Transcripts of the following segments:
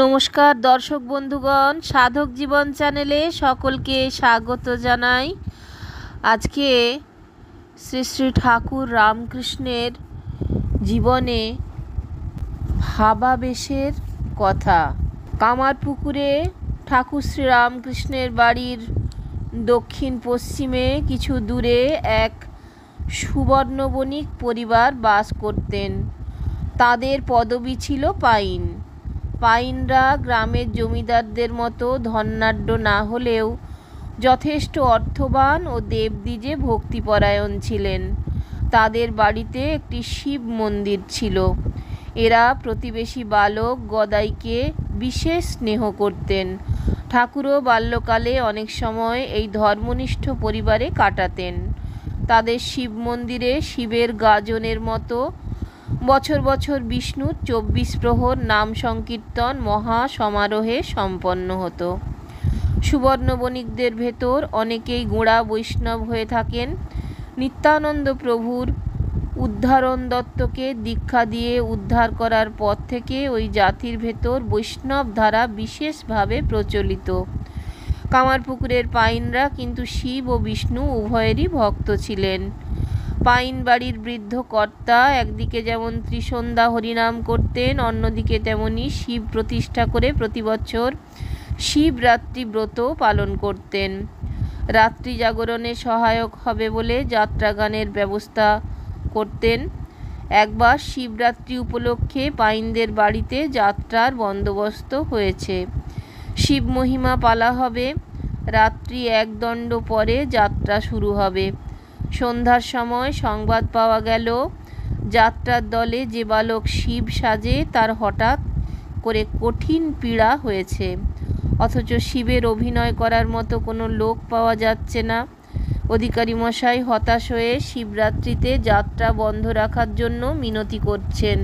নমস্কার দর্শক বন্ধুগণ, সাধক জীবন চ্যানেলে সকলকে স্বাগত জানাই। আজকে শ্রী শ্রী ঠাকুর রামকৃষ্ণের জীবনে ভাবাবেশের কথা। কামারপুকুরে ঠাকুর শ্রী রামকৃষ্ণের বাড়ির দক্ষিণ পশ্চিমে কিছু দূরে এক সুবর্ণবণিক পরিবার বাস করতেন। তাদের পদবি ছিল পাইন। পাইনরা গ্রামের জমিদারদের মতো ধনাঢ্য না হলেও যথেষ্ট অর্থবান ও দেবদ্বিজে ভক্তিপরায়ণ ছিলেন। তাদের বাড়িতে একটি শিব মন্দির ছিল। এরা প্রতিবেশী বালক গদাইকে বিশেষ স্নেহ করতেন। ঠাকুরও বাল্যকালে অনেক সময় এই ধর্মনিষ্ঠ পরিবারে কাটাতেন। তাদের শিব মন্দিরে শিবের গাজনের মতো বছর বছর বিষ্ণুর 24 প্রহর নাম সংকীর্তন মহা সমারোহে সম্পন্ন হতো। সুবর্ণ বণিকদের ভেতর অনেকেই গোঁড়া বৈষ্ণব হয়ে থাকেন। নিত্যানন্দ প্রভুর উদ্ধারণ দত্তকে দীক্ষা দিয়ে উদ্ধার করার পর থেকে ওই জাতির ভেতর বৈষ্ণব ধারা বিশেষভাবে প্রচলিত। কামারপুকুরের পাইনরা কিন্তু শিব ও বিষ্ণু উভয়েরই ভক্ত ছিলেন। পাইন বাড়ির বৃদ্ধ কর্তা একদিকে যেমন ত্রিসন্ধ্যা হরিনাম করতেন, অন্যদিকে তেমনি শিব প্রতিষ্ঠা করে প্রতি বছর শিবরাত্রি ব্রত পালন করতেন। রাত্রি জাগরণে সহায়ক হবে বলে যাত্রা গানের ব্যবস্থা করতেন। একবার শিবরাত্রি উপলক্ষে পাইনদের বাড়িতে যাত্রার বন্দোবস্ত হয়েছে। শিব মহিমা পালা হবে। রাত্রি 1 দণ্ড পরে যাত্রা শুরু হবে। সন্ধ্যার সময় সংবাদ পাওয়া গেল যাত্রার দলে যে বালক শিব সাজে তার হঠাৎ করে কঠিন পীড়া হয়েছে, অথচ শিবের অভিনয় করার মতো কোনো লোক পাওয়া যাচ্ছে না। অধিকারী মশাই হতাশ হয়ে শিবরাত্রিতে যাত্রা বন্ধ রাখার জন্য মিনতি করছেন।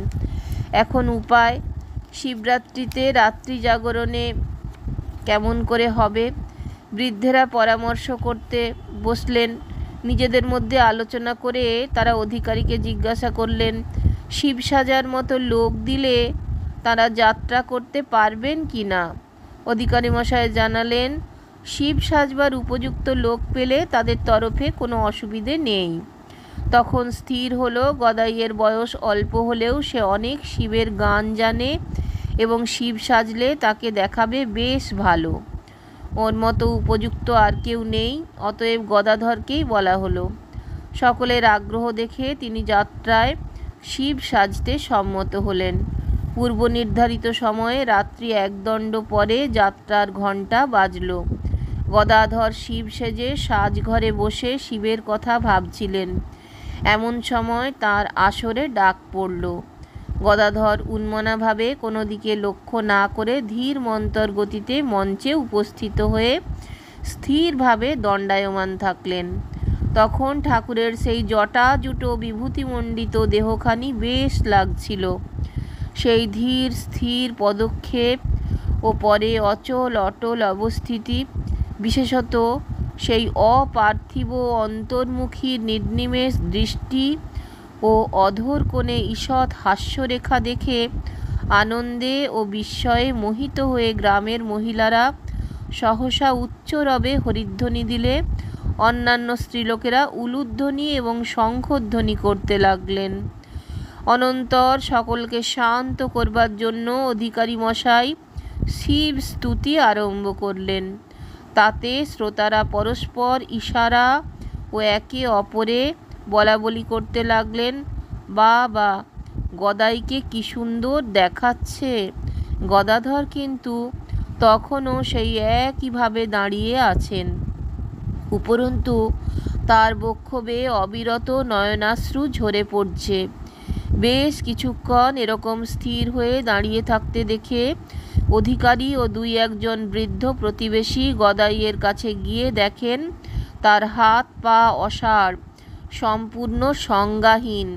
এখন উপায়, শিবরাত্রিতে রাত্রি জাগরণে কেমন করে হবে? বৃদ্ধেরা পরামর্শ করতে বসলেন। নিজেদের মধ্যে আলোচনা করে তারা অধিকারীকে জিজ্ঞাসা করলেন, শিব সাজার মতো লোক দিলে তারা যাত্রা করতে পারবেন কি না? অধিকারী মশাই জানালেন, শিব সাজবার উপযুক্ত লোক পেলে তাদের তরফে কোনো অসুবিধে নেই। তখন স্থির হলো গদাইয়ের বয়স অল্প হলেও সে অনেক শিবের গান জানে এবং শিব সাজলে তাকে দেখাবে বেশ ভালো। ওর মতো উপযুক্ত আর কেউ নেই, অতএব গদাধরকেই বলা হলো। সকলের আগ্রহ দেখে তিনি যাত্রায় শিব সাজতে সম্মত হলেন। পূর্ব নির্ধারিত সময়ে রাত্রি 1 দণ্ড পরে যাত্রার ঘণ্টা বাজল। গদাধর শিব সেজে সাজঘরে বসে শিবের কথা ভাবছিলেন। এমন সময় তার আসরে ডাক পড়ল। গদাধর উন্মনাভাবে কোনো দিকে লক্ষ্য না করে ধীর মন্তর গতিতে মঞ্চে উপস্থিত হয়ে স্থিরভাবে দণ্ডায়মান থাকলেন। তখন ঠাকুরের সেই জটাজুটো বিভূতিমণ্ডিত দেহখানি বেশ লাগছিল। সেই ধীর স্থির পদক্ষেপ ও পরে অচল অটল অবস্থিতি, বিশেষত সেই অপার্থিব অন্তর্মুখী নির্নিমেষ দৃষ্টি ও অধর কোণে ঈষৎ হাস্যরেখা দেখে আনন্দে ও বিস্ময়ে মোহিত হয়ে গ্রামের মহিলারা সহসা উচ্চরবে হরিধ্বনি দিলে অন্যান্য স্ত্রীলোকেরা উলুধ্বনি এবং শঙ্খধ্বনি করতে লাগলেন। অনন্তর সকলকে শান্ত করবার জন্য অধিকারী মশাই শিব স্তুতি আরম্ভ করলেন। তাতে শ্রোতারা পরস্পর ইশারা ও একে অপরে বলাবলি করতে লাগলেন, বা গদাইকে কি সুন্দর দেখাচ্ছে। গদাধর কিন্তু তখনও সেই একইভাবে দাঁড়িয়ে আছেন। উপরন্তু তার বক্ষ বেয়ে অবিরত নয়নাশ্রু ঝরে পড়ছে। বেশ কিছুক্ষণ এরকম স্থির হয়ে দাঁড়িয়ে থাকতে দেখে অধিকারী ও 2-1 বৃদ্ধ প্রতিবেশী গদাইয়ের কাছে গিয়ে দেখেন তার হাত পা অসাড়, সম্পূর্ণ সংজ্ঞাহীন।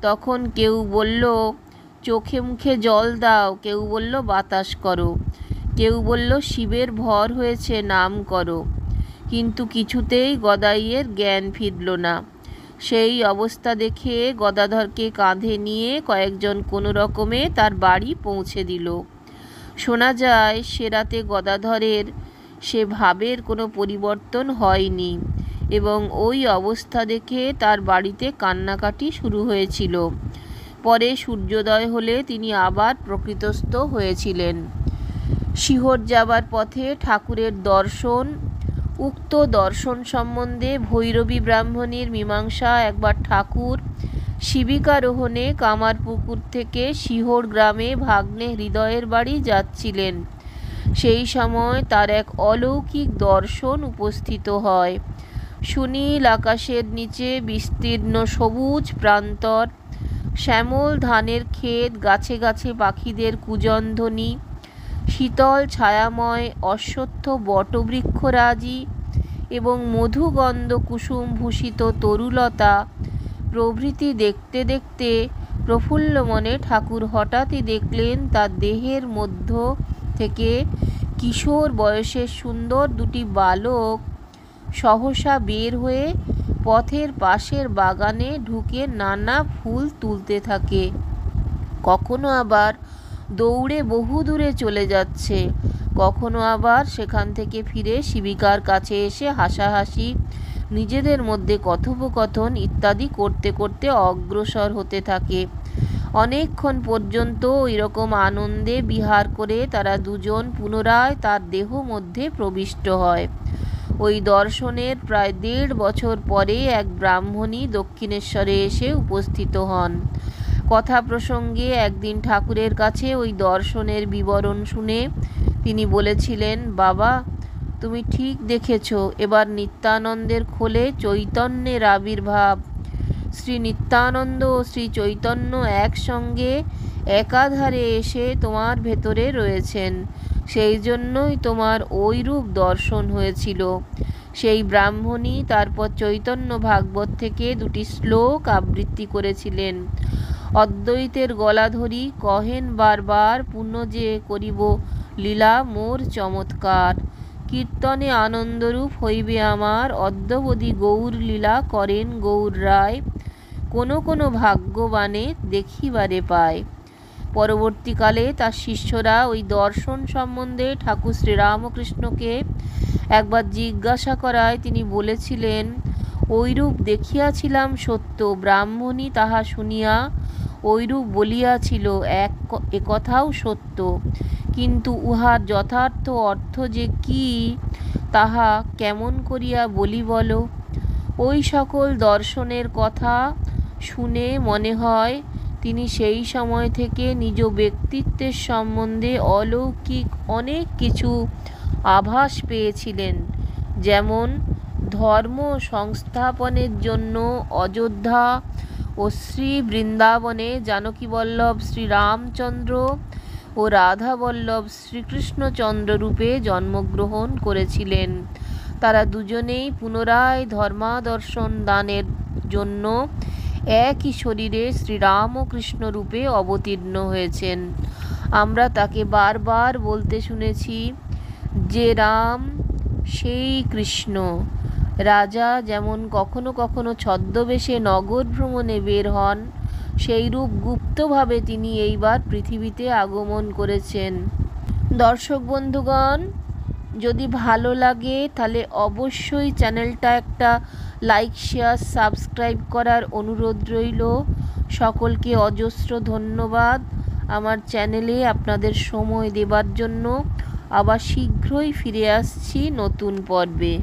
তখন কেউ বলল, চোখে মুখে জল দাও, কেউ বলল বাতাস করো, কেউ বলল শিবের ভর হয়েছে নাম করো। কিন্তু কিছুতেই গদাইয়ের জ্ঞান ফিরল না। সেই অবস্থা দেখে গদাধরকে কাঁধে নিয়ে কয়েকজন কোনো রকমে তার বাড়ি পৌঁছে দিল। শোনা যায় সে রাতে গদাধরের সে ভাবের কোনো পরিবর্তন হয়নি এবং ওই অবস্থা দেখে তার বাড়িতে কান্নাকাটি শুরু হয়েছিল। পরে সূর্যোদয় হলে তিনি আবার প্রকৃতস্থ হয়েছিলেন। শিহর যাবার পথে ঠাকুরের দর্শন। উক্ত দর্শন সম্বন্ধে ভৈরবী ব্রাহ্মণীর মীমাংসা। একবার ঠাকুর শিবিকারোহণে কামারপুকুর থেকে শিহর গ্রামে ভাগ্নে হৃদয়ের বাড়ি যাচ্ছিলেন। সেই সময় তার এক অলৌকিক দর্শন উপস্থিত হয়। সুনীল আকাশের নিচে বিস্তীর্ণ সবুজ প্রান্তর, শ্যামল ধানের ক্ষেত, গাছে গাছে পাখিদের কুজনধ্বনি, শীতল ছায়াময় অশ্বত্থ বটবৃক্ষরাজি এবং মধুগন্ধ কুসুম ভূষিত তরুলতা প্রভৃতি দেখতে দেখতে প্রফুল্ল মনে ঠাকুর হঠাৎই দেখলেন তার দেহের মধ্য থেকে কিশোর বয়সের সুন্দর দুটি বালক সহসা বের হয়ে পথের পাশের বাগানে ঢুকে নানা ফুল তুলতে থাকে। কখনো আবার দৌড়ে বহু দূরে চলে যাচ্ছে, কখনো আবার সেখান থেকে ফিরে শিবিকার কাছে এসে হাসাহাসি, নিজেদের মধ্যে কথোপকথন ইত্যাদি করতে করতে অগ্রসর হতে থাকে। অনেকক্ষণ পর্যন্ত ওইরকম আনন্দে বিহার করে তারা দুজন পুনরায় তার দেহ মধ্যে প্রবিষ্ট হয়। ওই দর্শনের প্রায় 1.5 বছর পরে এক ব্রাহ্মণী দক্ষিণেশ্বরে এসে উপস্থিত হন। কথা প্রসঙ্গে একদিন ঠাকুরের কাছে ওই দর্শনের বিবরণ শুনে তিনি বলেছিলেন, বাবা, তুমি ঠিক দেখেছ, এবার নিত্যানন্দের খোলে চৈতন্যের আবির্ভাব। শ্রী নিত্যানন্দ ও শ্রী চৈতন্য একসঙ্গে একাধারে এসে তোমার ভেতরে রয়েছেন, সেই জন্যই তোমার ওই রূপ দর্শন হয়েছিল। সেই ব্রাহ্মণী তারপর চৈতন্য ভাগবত থেকে 2টি শ্লোক আবৃত্তি করেছিলেন। অদ্বৈতের গলা ধরি কহেন বারবার, পুণ্য যে করিব লীলা মোর চমৎকার, কীর্তনে আনন্দরূপ হইবে আমার, অদ্যবধি গৌর লীলা করেন গৌর রায়, কোনো কোনো ভাগ্যবানে দেখিবারে পায়। পরবর্তীকালে তার শিষ্যরা ওই দর্শন সম্বন্ধে ঠাকুর শ্রীরামকৃষ্ণকে একবার জিজ্ঞাসা করায় তিনি বলেছিলেন, ওইরূপ দেখিয়াছিলাম সত্য, ব্রাহ্মণী তাহা শুনিয়া ওইরূপ বলিয়াছিল, একথাও সত্য, কিন্তু উহার যথার্থ অর্থ যে কি তাহা কেমন করিয়া বলি বলো। ওই সকল দর্শনের কথা শুনে মনে হয় তিনি সেই সময় থেকে নিজ ব্যক্তিত্বের সম্বন্ধে অলৌকিক অনেক কিছু আভাস পেয়েছিলেন। যেমন ধর্ম সংস্থাপনের জন্য অযোধ্যা ও শ্রী বৃন্দাবনে জানকীবল্লভ শ্রীরামচন্দ্র ও রাধাবল্লভ শ্রীকৃষ্ণচন্দ্র রূপে জন্মগ্রহণ করেছিলেন। তারা দুজনেই পুনরায় ধর্মাদর্শন দানের জন্য একই শরীরে শ্রীরামকৃষ্ণ রূপে অবতীর্ণ হয়েছেন। আমরা তাকে বারবার বলতে শুনেছি, যে রাম সেই কৃষ্ণ। রাজা যেমন কখনো কখনো ছদ্মবেশে নগর ভ্রমণে বের হন, সেইরূপ গুপ্তভাবে তিনি এইবার পৃথিবীতে আগমন করেছেন। দর্শক বন্ধুগণ, যদি ভালো লাগে তাহলে অবশ্যই চ্যানেলটা একটা লাইক, শেয়ার, সাবস্ক্রাইব করার অনুরোধ রইল। সকলকে অজস্র ধন্যবাদ আমার চ্যানেলে আপনাদের সময় দেবার জন্য। আবার শীঘ্রই ফিরে আসছি নতুন পর্বে।